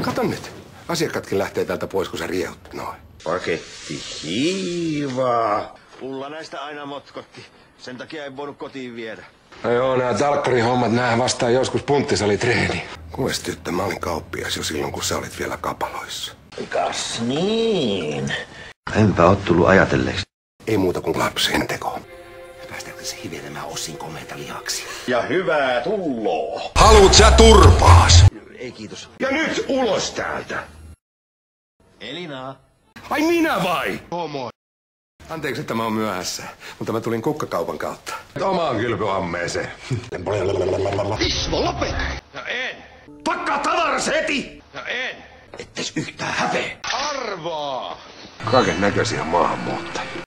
Kato nyt. Asiakkaatkin lähtee täältä pois, kun sä riehut noin. Paketti hiivaa. Ulla näistä aina motkotti. Sen takia ei voinut kotiin viedä. No joo, nämä talkkarihommat, nää vastaan joskus punttisalintreeni. Kuules tyttö, mä olin kauppias jo silloin, kun sä olit vielä kapaloissa. Kas niin. Enpä oo tullut ajatelleeksi. Ei muuta kuin lapsen teko. Päästäänkö se hivelemään Ossin komeita lihaksia? Ja hyvää tulloo. Haluut sä turpaas? Ei kiitos. Ja nyt ulos täältä! Elina. Ai minä vai? Homo. Anteeksi, että mä oon myöhässä, mutta mä tulin kukkakaupan kautta. Omaan kylpyammeeseen. Ismo, lopeta! No en. Pakkaa tavaras heti! No en. Etteis yhtään häpeä. Arvaa. Kaiken näköisiä maahanmuuttajia.